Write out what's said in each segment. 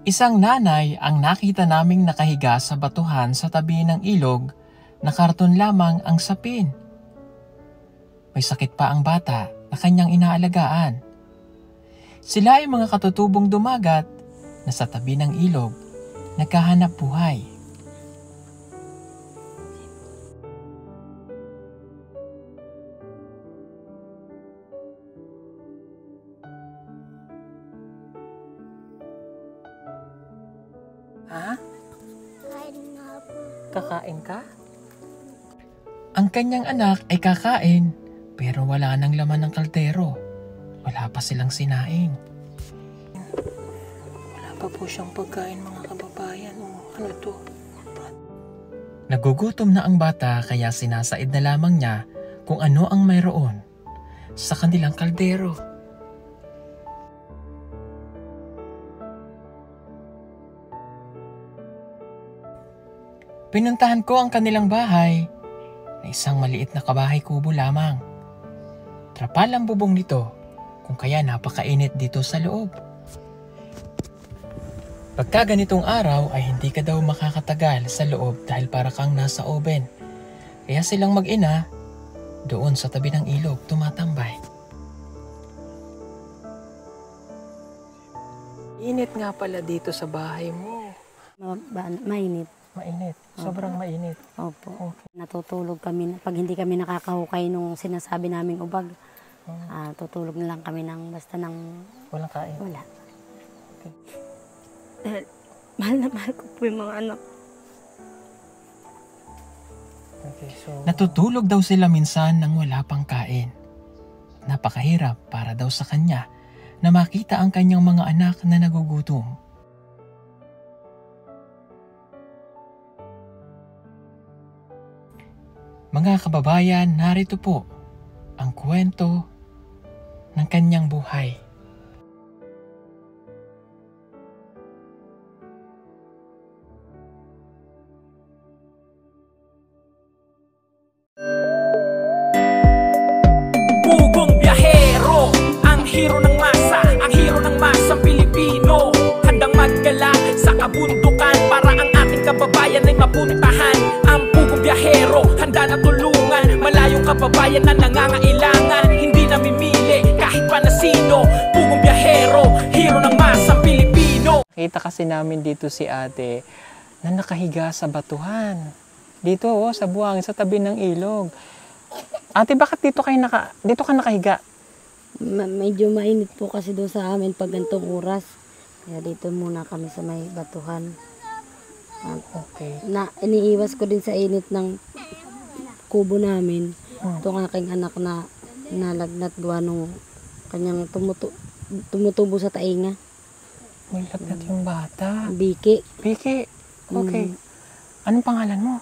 Isang nanay ang nakita naming nakahiga sa batuhan sa tabi ng ilog na karton lamang ang sapin. May sakit pa ang bata na kanyang inaalagaan. Sila ay mga katutubong dumagat na sa tabi ng ilog naghahanap buhay. Ha? Kain nga po. Kakain ka? Ang kanyang anak ay kakain pero wala nang laman ng kaldero. Wala pa silang sinaing. Wala pa po siyang pagkain mga kababayan. Ano to? Nagugutom na ang bata kaya sinasaid na lamang niya kung ano ang mayroon sa kanilang kaldero. Pinuntahan ko ang kanilang bahay na isang maliit na kabahay kubo lamang. Trapal ang bubong nito kung kaya napakainit dito sa loob. Pagka ganitong araw ay hindi ka daw makakatagal sa loob dahil para kang nasa oven. Kaya silang mag-ina doon sa tabi ng ilog tumatambay. Init nga pala dito sa bahay mo. Mainit. Mainit. Sobrang mainit. Opo. Okay. Natutulog kami. Pag hindi kami nakakahukay nung sinasabi naming ubag, tutulog na lang kami ng basta ng Walang kain. wala. Okay. Dahil mahal na mahal ko po yung mga anak. Okay, so natutulog daw sila minsan nang wala pang kain. Napakahirap para daw sa kanya na makita ang kanyang mga anak na nagugutom. Mga kababayan, narito po ang kwento ng kanyang buhay. Pugong biyahero, ang hero ng masa, ang hero ng masang Pilipino. Handang maggala sa kabundukan para ang ating kababayan ay mapuntahan. Ang pugong biyahero, handa na tulungan malayong kababayan na nangangailangan. Hindi namimili kahit pa na sino. Pugong biyahero, hero ng masang Pilipino. Kita kasi namin dito si ate na nakahiga sa batuhan. Dito sa buhangin sa tabi ng ilog. Ate, bakit dito ka nakahiga? Medyo mainit po kasi doon sa amin pag gantong oras. Kaya dito muna kami sa may batuhan. Okay. Iniiwas ko din sa init ng kubo namin. Itong aking anak na nalagnat gawa nung kanyang tumutubo sa tainga. May lagnat yung bata. Biki. Vicky, okay. Anong pangalan mo?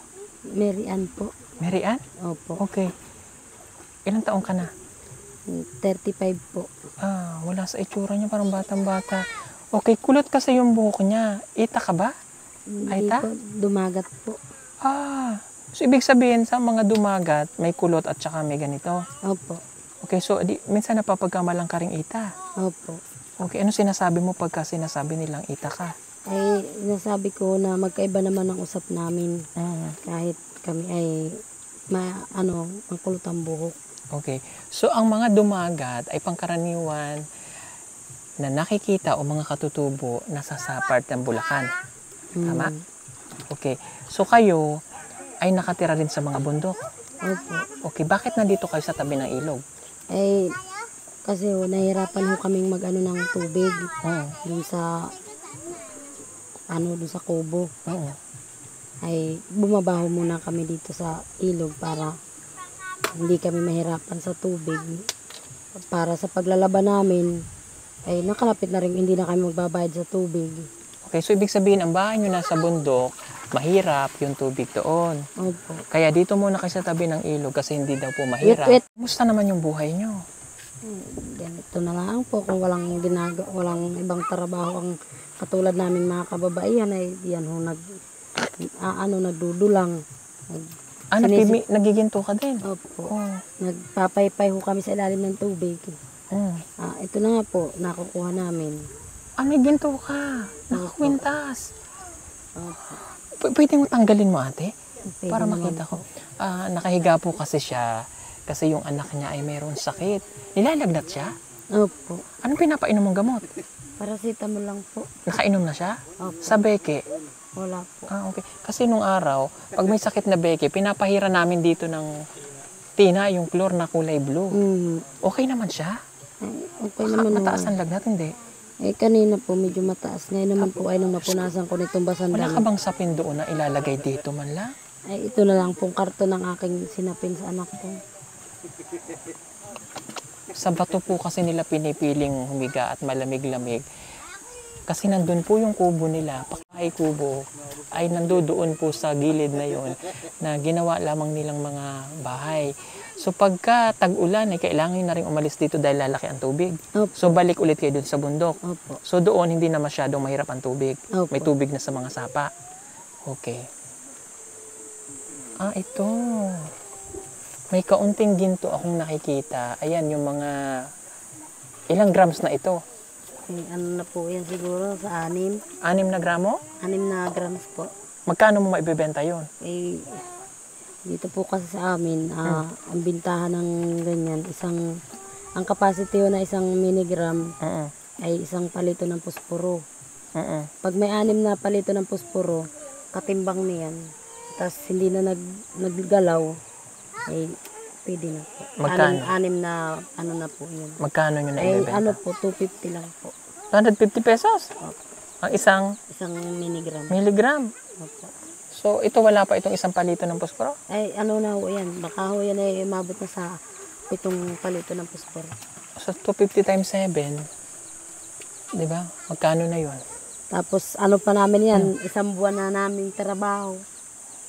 Mary Ann po. Mary Ann? Opo. Okay. Ilang taong ka na? 35 po. Wala sa itsura niya, parang batang-bata. Okay, kulot kasi yung buhok niya. Ita ka ba? Hindi Aita? po, dumagat po. So ibig sabihin sa mga dumagat, may kulot at saka may ganito. Opo. Okay, so minsan napapagkamalang ka ring ita. Opo. Okay, ano sinasabi mo pagka sinasabi nilang ita ka? Ay, nasabi ko na magkaiba naman ang usap namin. Kahit kami ay makulot ang buhok. Okay, so ang mga dumagat ay pangkaraniwan na nakikita o mga katutubo nasa sa part ng Bulacan. Tama? Okay, so kayo ay nakatira rin sa mga bundok. Opo. Okay, bakit nandito kayo sa tabi ng ilog? Ay, kasi nahirapan ho kaming mag-ano ng tubig. Dun sa kubo. Oo. Ay, bumabaho muna kami dito sa ilog para hindi kami mahirapan sa tubig. Para sa paglalaban namin, ay nakalapit na rin, hindi na kami magbabayad sa tubig. Okay, so ibig sabihin, ang bahay nyo nasa bundok, mahirap yung tubig doon. Opo. Kaya dito muna kayo sa tabi ng ilog kasi hindi daw po mahirap. Wait. Kumusta naman yung buhay nyo? Ganito na lang po, kung walang ibang trabaho ang katulad namin mga kababaihan ay yan ho nagdudulang. Nagiginto ka din? Opo. Nagpapaypay ho kami sa ilalim ng tubig. Ito na nga po, nakukuha namin. May ginto ka. Nakakwintas. Opo. Pwede mo tanggalin mo, ate? Pwede Para naman makita ko. po. Nakahiga po kasi siya. Kasi yung anak niya ay mayroong sakit. Nilalagnat siya? Opo. Anong pinapainom mong gamot? Paracetamol lang po. Nakainom na siya? Opo. Sa beke? Wala po. Okay. Kasi nung araw, pag may sakit na beke, pinapahira namin dito ng tina, yung chlor na kulay blue. Okay naman siya? Ay, okay naman. Mataas ang lagnat, hindi? Kanina po medyo mataas. Ngayon naman po ay nung napunasan ko nitong basan Wala ka damit. bang sapin doon na ilalagay dito man lang? Ay, ito na lang pong karton ng aking sinapin sa anak ko. Sa bato po kasi nila pinipiling humiga at malamig-lamig. Kasi nandun po yung kubo nila, Pakay Kubo, ay nandoon po sa gilid na yon na ginawa lamang nilang mga bahay. So pagka tag-ulan, ay kailangan na rin umalis dito dahil lalaki ang tubig. Opo. So balik ulit kayo dun sa bundok. Opo. So doon hindi na masyadong mahirap ang tubig. Opo. May tubig na sa mga sapa. Okay. Ito. May kaunting ginto akong nakikita. Ayan yung mga ilang grams na ito. Ano na po yan siguro sa 6. 6 na gramo? 6 na grams po. Magkano mo maibebenta yon? Dito po kasi sa amin, ang bintahan ng ganyan, ang capacity na 1 miligram ay 1 palito ng pusporo. Pag may 6 na palito ng pusporo, katimbang niyan. Tapos hindi na naggalaw, ay pwede na po. Magkano? 6 na ano na po yun. Magkano nyo na Ay ibebenta? ano po, 250 lang po. 150 pesos? Opo. Ang isang 1 miligram. miligram. Opo. So ito wala pa itong 1 palito ng posporo? Ay ano na ho yan, baka ho yan ay umabot na sa 7 palito ng pusporo. So 250 times 7, di ba? Magkano na yon? Tapos ano pa namin yan, 1 buwan na naming trabaho.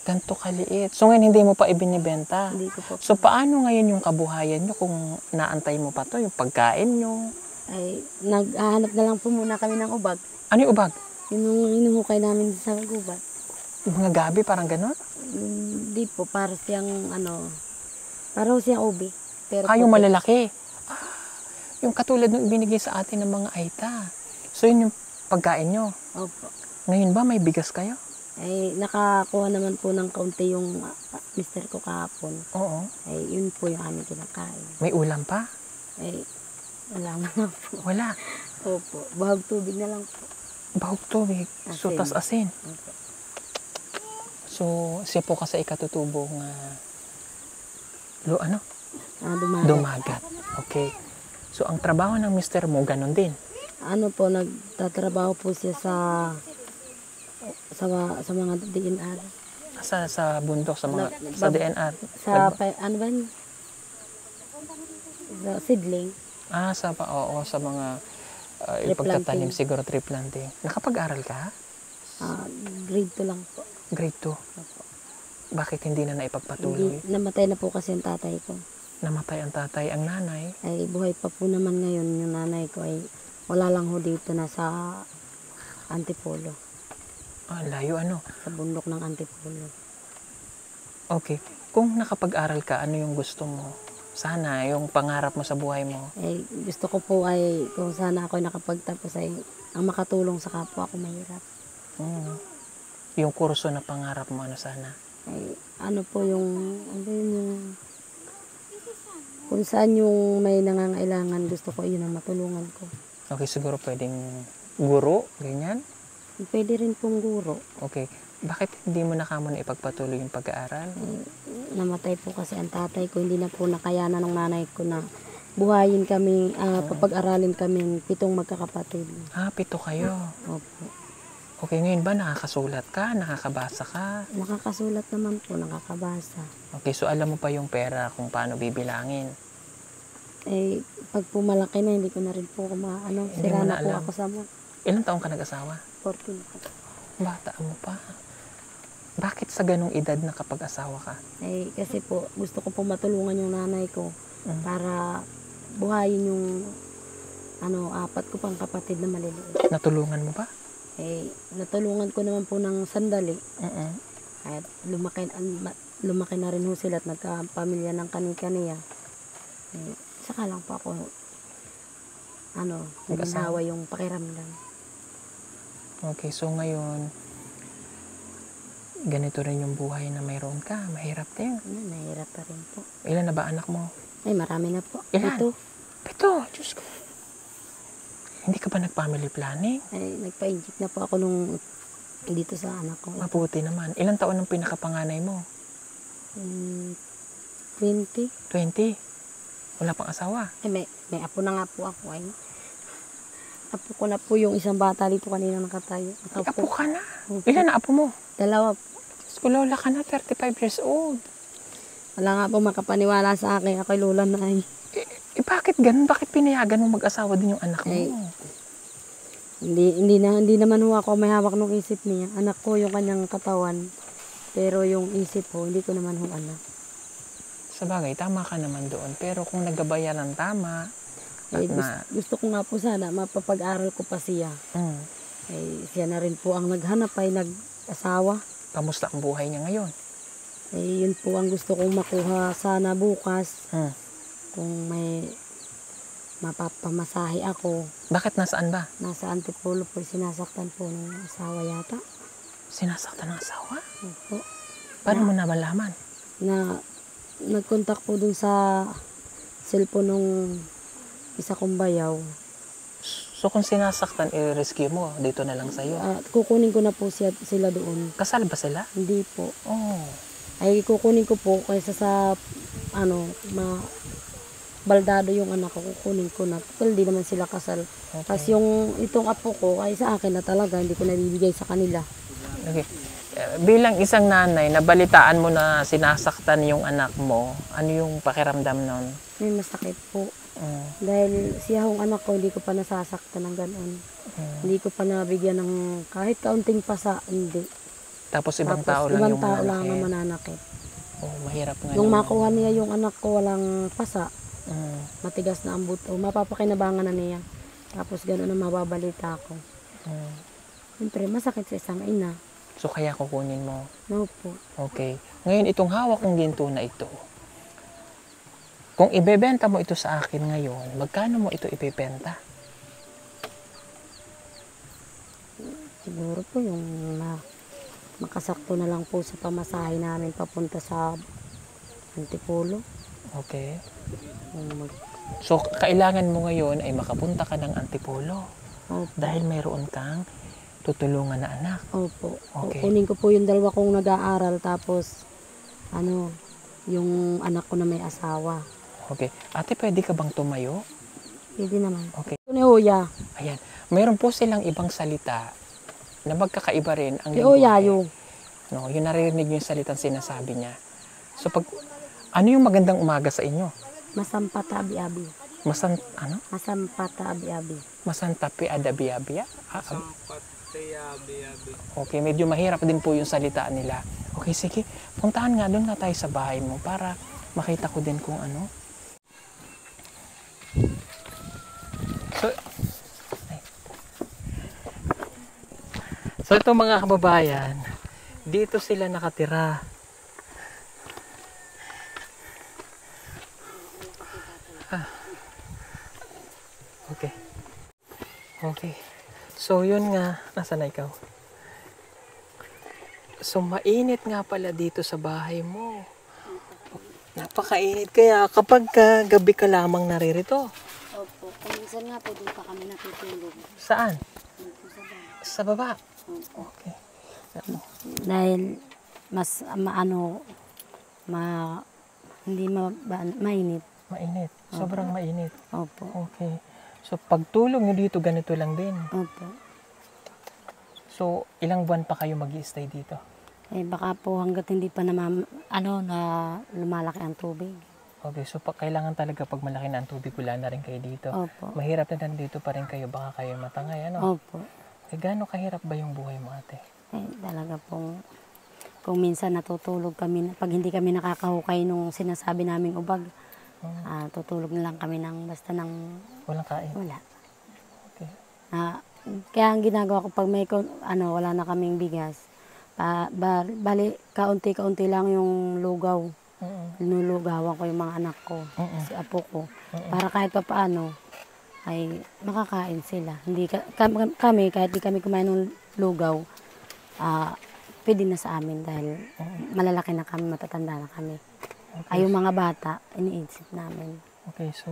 Ganto kaliit. So ngayon hindi mo pa ibinibenta. Hindi ko po. So paano ngayon yung kabuhayan nyo kung naantay mo pa to, yung pagkain nyo? Ay naghahanap na lang po muna kami ng ubag. Ano yung ubag? Yung inuhukay namin sa gubat. Yung mga gabi, parang gano'n? Hindi po, para siyang ano, para ho siyang ubi. Pero Yung po, malalaki. Yung katulad ng ibinigay sa atin ng mga aita. So yun yung pagkain nyo. Opo. Ngayon ba may bigas kayo? Ay nakakuha naman po ng kaunti yung mister ko kahapon. Oo. Ay yun po yung aming kinakain. May ulam pa? Ay wala na po. Wala. Opo, bahag tubig na lang po. Bahog tubig. So Asin. tas asin. Opo. So siya po kasi ikatutubong Dumagat. dumagat. Okay. So ang trabaho ng mister mo, ganun din. Ano po, nagtatrabaho po siya sa mga DNR. Sa bundok, sa mga Nag- sa DNR. Ano ba yun? Sa seedling. Sa mga Tree pagtatanim, planting. siguro tree planting. Nakapag-aral ka? Grade 2 lang po. Grade 2. Opo. Bakit hindi na naipagpatuloy? Namatay na po kasi yung tatay ko. Namatay ang tatay, ang nanay. Ay buhay pa po naman ngayon yung nanay ko ay wala lang ho dito na sa Antipolo. Layo ano. Sa bundok ng Antipolo. Okay. Kung nakapag-aral ka, ano yung gusto mo? Sana, yung pangarap mo sa buhay mo. Ay gusto ko po ay kung sana ako nakapagtapos ay ang makatulong sa kapwa ko mahirap. Yung kurso na pangarap mo, ano sana? Ay ano po yung kung saan yung may nangangailangan, gusto ko yun ang matulungan ko. Okay, siguro pwedeng guro, ganyan? Pwede rin pong guro. Okay. Bakit hindi mo na kamo na ipagpatuloy yung pag-aaral? Namatay po kasi ang tatay ko, hindi na po nakayanan ng nanay ko na buhayin kami, papag-aralin kami 7 magkakapatid. 7 kayo. Opo. Okay, ngayon ba nakakasulat ka? Nakakabasa ka? Nakakasulat naman po, nakakabasa. Okay, so alam mo pa yung pera kung paano bibilangin. Pag po malaki na, hindi ko na rin po Hindi sira mo na na po alam. ako sa Ilang taong ka nag-asawa? 14 po. Bata mo pa. Bakit sa ganong edad nakapag-asawa ka? Kasi po, gusto ko po matulungan yung nanay ko para buhayin yung 4 ko pang kapatid na maliliit. Natulungan mo ba? Natulungan ko naman po ng sandali. Oo. At lumaki na rin ho sila at nagkapamilya ng kani-kaniya. Saka lang po ako, nagsawa yung pakiramdam. Okay, so ngayon, ganito rin yung buhay na mayroon ka. Mahirap din. Mahirap pa rin po. Ilan na ba anak mo? Ay, marami na po. Ilan? Ito, 7. Diyos ko. Hindi ka ba nag-family planning? ay, nagpa-inject na po ako nung dito sa anak ko. Mabuti naman. Ilang taon ang pinakapanganay mo? 20. 20. Wala pang asawa. Ay, may apo na nga po ako. Ay, apo ko na po yung isang bata dito kanina nakatayo. Ay, apo ka na. Opo. Ilan na apo mo? 2 po. Diyos ko, lola ka na, 35 years old. Wala nga po makapaniwala sa akin. Ako'y lula na ay. Bakit ganun? Bakit pinayagan mo mag-asawa din yung anak mo? Ay, hindi naman ho ako may hawak ng isip niya. Anak ko yung kanyang katawan. Pero yung isip ko, hindi ko naman ho anak. Sa bagay, tama ka naman doon. Pero kung nagabayan ng tama, Eh, gusto ko nga po sana mapapag-aral ko pa siya. Eh, siya na rin po ang naghanap ay nag-asawa. Kamusta ang buhay niya ngayon? Eh, yun po ang gusto kong makuha sana bukas. Kung may mapapamasahe ako. Bakit nasaan ba? Nasa Antipolo po, sinasaktan po ng asawa yata. Sinasaktan ng asawa? Opo. Paano mo nabalaman? Na nag-contact po dun sa cellphone nung isa kong bayaw. So kung sinasaktan, i-rescue mo, dito na lang sa'yo. Kukunin ko na po sila doon. Kasal ba sila? Hindi po. Oh. Ay kukunin ko po kaysa sa baldado yung anak ko, kukunin ko na. Well, di naman sila kasal. Okay. Tapos yung itong apo ko ay sa akin na talaga, hindi ko nabibigay sa kanila. Okay. Bilang isang nanay, nabalitaan mo na sinasaktan yung anak mo, ano yung pakiramdam nun? May masakit po. Dahil siya yung anak ko, hindi ko pa nasasaktan ng gano'n. Hindi ko pa nabigyan ng kahit kaunting pasa, hindi. Tapos ibang tao lang yung tao lang mananakit. ang mananakit. Oh, mahirap nga. Yung naman. makuha niya yung anak ko walang pasa, matigas na ang buto, mapapakinabangan na niya. Tapos gano'n ang mababalita ko. Siyempre, masakit sa isang ina. So kaya kukunin mo. No po. Okay. Ngayon, itong hawak kong ginto na ito, kung ibebenta mo ito sa akin ngayon, magkano mo ito ibebenta? Siguro po yung makasakto na lang po sa pamasahe namin papunta sa Antipolo. Okay. So, kailangan mo ngayon ay makapunta ka ng Antipolo. Opo. Dahil mayroon kang tutulungan na anak. Opo. Okay. Kunin ko po yung 2 kong nag-aaral tapos yung anak ko na may asawa. Okay. Ate, pwede ka bang tumayo? Pwede naman. Okay. Ito ni Oya. Ayan. Mayroon po silang ibang salita na magkakaiba rin ang Si Oya yung. No, yung naririnig yung salitang sinasabi niya. So, ano yung magandang umaga sa inyo? Masampata abi-abi. Masampata abi-abi. Masantapi adabi-abi? Okay, medyo mahirap din po yung salita nila. Okay, sige. Puntahan nga doon nga tayo sa bahay mo para makita ko din kung ano. So ito mga kababayan, dito sila nakatira. Okay. Okay. So yun nga, nasaan na ikaw? So mainit nga pala dito sa bahay mo. Napakainit kaya kapag gabi ka lamang naririto. Opo. Minsan nga po doon pa kami natutulog. Saan? Sa baba. Okay. Dahil mas hindi mainit. Mainit. Sobrang mainit. Opo. Okay. So pagtulog nyo dito, ganito lang din. Opo. So ilang buwan pa kayo mag-i-stay dito? Eh baka po hanggat hindi pa na lumalaki ang tubig. Okay, so kailangan talaga pag malaki na ang tubig, wala na rin kayo dito. Opo. Mahirap na nandito pa rin kayo, baka kayo matangay, ano? Opo. Eh, gaano kahirap ba yung buhay mo, ate? Eh talaga pong kung minsan natutulog kami, pag hindi kami nakakahukay nung sinasabi naming ubag, tutulog na lang kami ng basta ng Walang kain? wala. Okay. Kaya ang ginagawa ko pag may wala na kaming bigas, bali kaunti-kaunti lang yung lugaw. Nulugawan ko yung mga anak ko, si apo ko, para kahit pa paano ay makakain sila. Hindi kami kahit di kami kumain ng lugaw, pwede na sa amin dahil malalaki na kami, matatanda na kami. Okay. Ay, yung mga bata, iniisip namin. Okay, so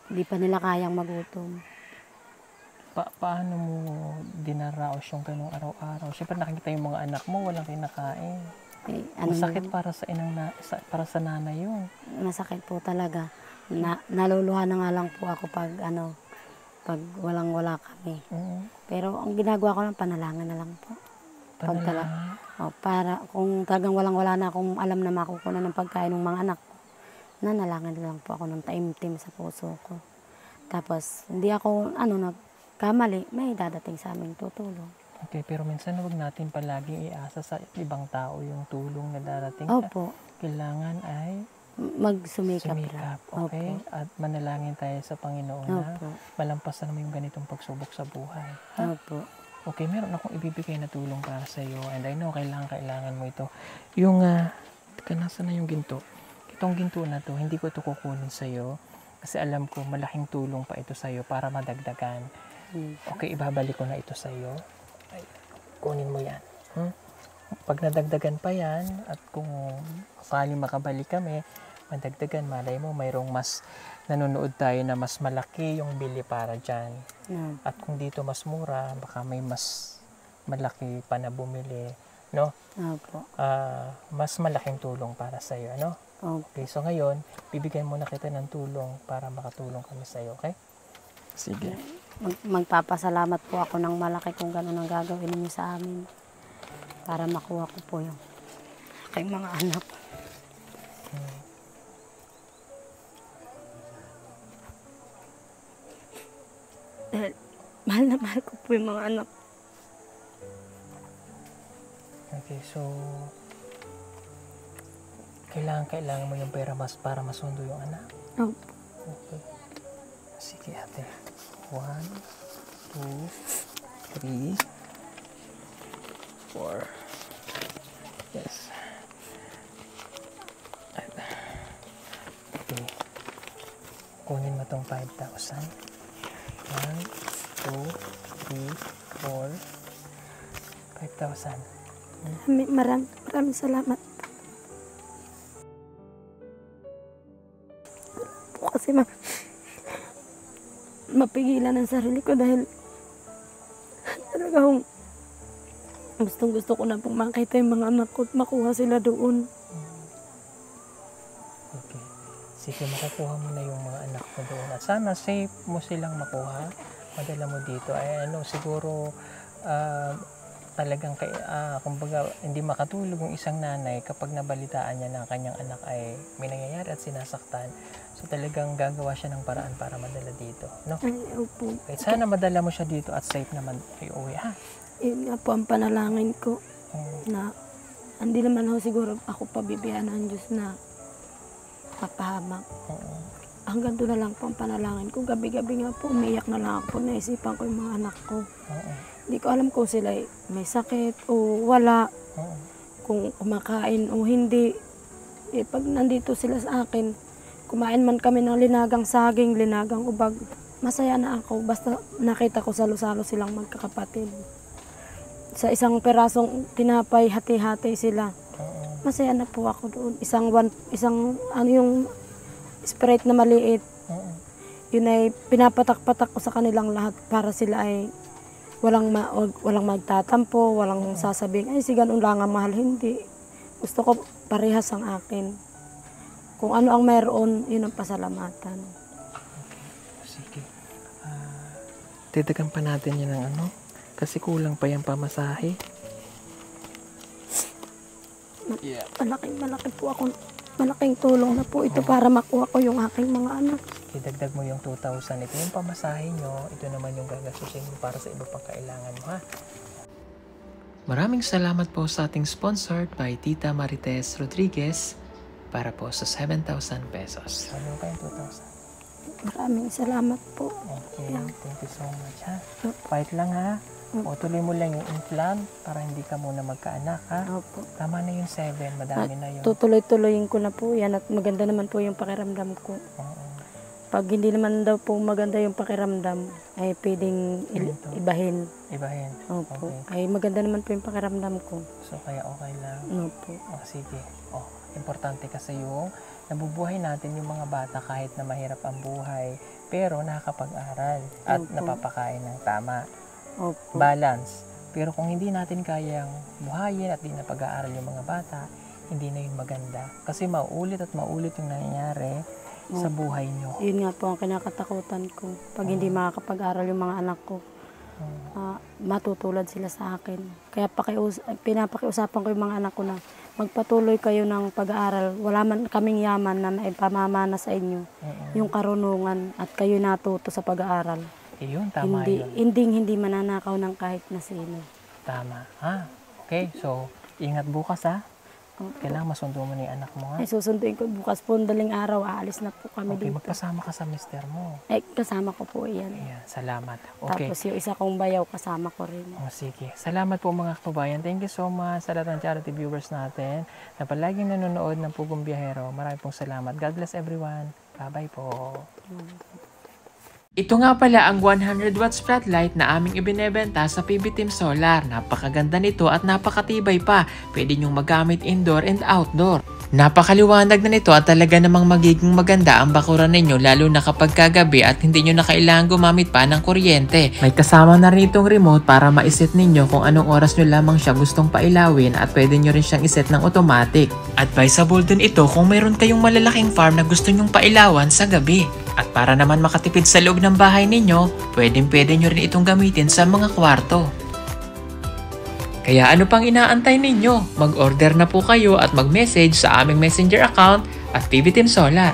Hindi pa nila kayang magutom. paano mo dinaraos yung ganung araw-araw? Siyempre nakikita yung mga anak mo, walang kinakain. Eh, Masakit para sa para sa nanay yun. Masakit po talaga. Naluluha na nga lang po ako pag walang-wala kami. Pero ang ginagawa ko lang, panalangin na lang po. Para kung talagang walang-wala na akong alam na makukunan ng pagkain ng mga anak ko, nanalangin na lang po ako ng taimtim sa puso ko. Tapos, hindi ako, nagkamali, may dadating sa aming tutulong. Okay, pero minsan huwag natin palaging iasa sa ibang tao yung tulong na darating. Opo, Kailangan ay magsumikap lang. sumikap, okay? Opo. At manalangin tayo sa Panginoon na Opo. malampasan mo yung ganitong pagsubok sa buhay. Ha? Opo. Okay, meron akong ibibigay na tulong para sa iyo and I know kailangan mo ito. Yung, nasa na yung ginto? Itong ginto na to, hindi ko ito kukunin sa iyo kasi alam ko malaking tulong pa ito sa iyo para madagdagan. Okay, ibabalik ko na ito sa iyo. Ay, kunin mo yan. Pag nadagdagan pa yan at kung sakaling makabalik kami, madagdagan, malay mo, mayroong mas nanonood tayo na mas malaki yung bili para dyan. At kung dito mas mura, baka may mas malaki pa na bumili, no? Opo. Mas malaking tulong para sa iyo, no? Okay, so ngayon, bibigyan mo na kita ng tulong para makatulong kami sa iyo, okay? Sige. Magpapasalamat po ako ng malaki kung gano'n ang gagawin niyo sa amin para makuha ko po yung aking mga anak. Dahil mahal na mahal ko po yung mga anak. Okay, so kailangan mo yung pera para masundo yung anak. Opo. Okay. Sige ate. 1, 2, 3, 4. Yes. Okay. Kunin mo tong 5,000. 1, 2, 3, 4, 5,000. Maraming salamat po kasi mapigilan ang sarili ko dahil talagang gustong-gusto ko na pong makita yung mga anak ko at makuha sila doon. Okay. Sige, makukuha mo na yung mga anak mo doon. At sana safe mo silang makuha. Madala mo dito. Ay siguro talagang kumbaga hindi makatulog yung isang nanay kapag nabalitaan niya na kanyang anak ay may nangyayari at sinasaktan. So talagang gagawa siya ng paraan para madala dito, no? Ay, opo. Okay, sana madala mo siya dito at safe naman ay uwi, ha? Yun nga po ang panalangin ko na hindi naman ako siguro ako pabibiyan ng Diyos na mapahamak. Hanggang doon na lang po ang panalangin ko. Gabi-gabi nga po, umiyak na lang ako. Naisipan ko yung mga anak ko. Hindi ko alam kung sila may sakit o wala. Kung kumakain o hindi. Pag nandito sila sa akin, kumain man kami ng linagang saging, linagang ubag, masaya na ako. Basta nakita ko salo-salo silang magkakapatid. Sa isang perasong tinapay, hati-hati sila. Masaya na po ako doon. Yung Sprite na maliit. Yun ay pinapatak-patak ko sa kanilang lahat para sila ay walang magtatampo, walang sasabing, ay si ganun lang ang mahal. Hindi. Gusto ko parehas ang akin. Kung ano ang mayroon, yun ang pasalamatan. Sige. Dadagan pa natin yan ng kasi kulang pa yung pamasahe. Malaki po ako. Malaking tulong na po ito para makuha ko yung aking mga anak. Idagdag mo yung 2,000. Ito yung pamasahe nyo. Ito naman yung gagastusin mo para sa iba pang kailangan mo, ha? Maraming salamat po sa ating sponsored by Tita Marites Rodriguez para po sa 7,000 pesos. Ano pa yung 2,000? Maraming salamat po. Okay, thank you so much, ha? Fight lang, ha? O tuloy mo lang yung implant para hindi ka muna magkaanak, ha? Opo. Tama na yung 7, madami na yun. Tutuloy-tuloyin ko na po yan at maganda naman po yung pakiramdam ko. Pag hindi naman daw po maganda yung pakiramdam, ay pwedeng ibahin. Ibahin. Opo. Okay. Ay maganda naman po yung pakiramdam ko. So, kaya okay lang. Opo. Sige. Importante kasi yung nabubuhay natin yung mga bata kahit na mahirap ang buhay, pero nakakapag-aral at Opo. napapakain ng tama. Opo. Balance. Pero kung hindi natin kayang buhayin at di na pag-aaral yung mga bata, hindi na yun maganda. Kasi maulit at maulit yung nangyayari sa buhay nyo. Yun nga po ang kinakatakutan ko. Pag hindi makakapag-aral yung mga anak ko, matutulad sila sa akin. Kaya pinapakiusapan ko yung mga anak ko na magpatuloy kayo ng pag-aaral. Wala man kaming yaman na maipamamana sa inyo. Yung karunungan at kayo natuto sa pag-aaral. Yun, tama yun. Hindi mananakaw ng kahit na sino. Tama. Okay, so ingat bukas Kailangan masundo mo ni anak mo Ay, susunduin ko bukas po, daling araw, aalis na po kami Okay, dito. magpasama ka sa mister mo. Ay, kasama ko po yan. Ayan, salamat. Okay. Tapos yung isa kong bayaw, kasama ko rin. Sige. Salamat po mga kababayan. Thank you so much sa lahat ng charity viewers natin na palaging nanonood ng Pugong Biyahero. Maraming pong salamat. God bless everyone. Bye-bye po. Ito nga pala ang 100 watts floodlight na aming ibinebenta sa PB Team Solar. Napakaganda nito at napakatibay pa. Pwede nyong magamit indoor and outdoor. Napakaliwanag na nito at talaga namang magiging maganda ang bakuran ninyo lalo na kapag kagabi at hindi nyo na kailangan gumamit pa ng kuryente. May kasama na rin itong remote para ma-set ninyo kung anong oras nyo lamang siya gustong pailawin at pwede nyo rin siyang iset ng automatic. Advisable din ito kung mayroon kayong malalaking farm na gusto nyong pailawan sa gabi. At para naman makatipid sa loob ng bahay ninyo, pwede nyo rin itong gamitin sa mga kwarto. Kaya ano pang inaantay ninyo? Mag-order na po kayo at mag-message sa aming messenger account at PB Team Solar.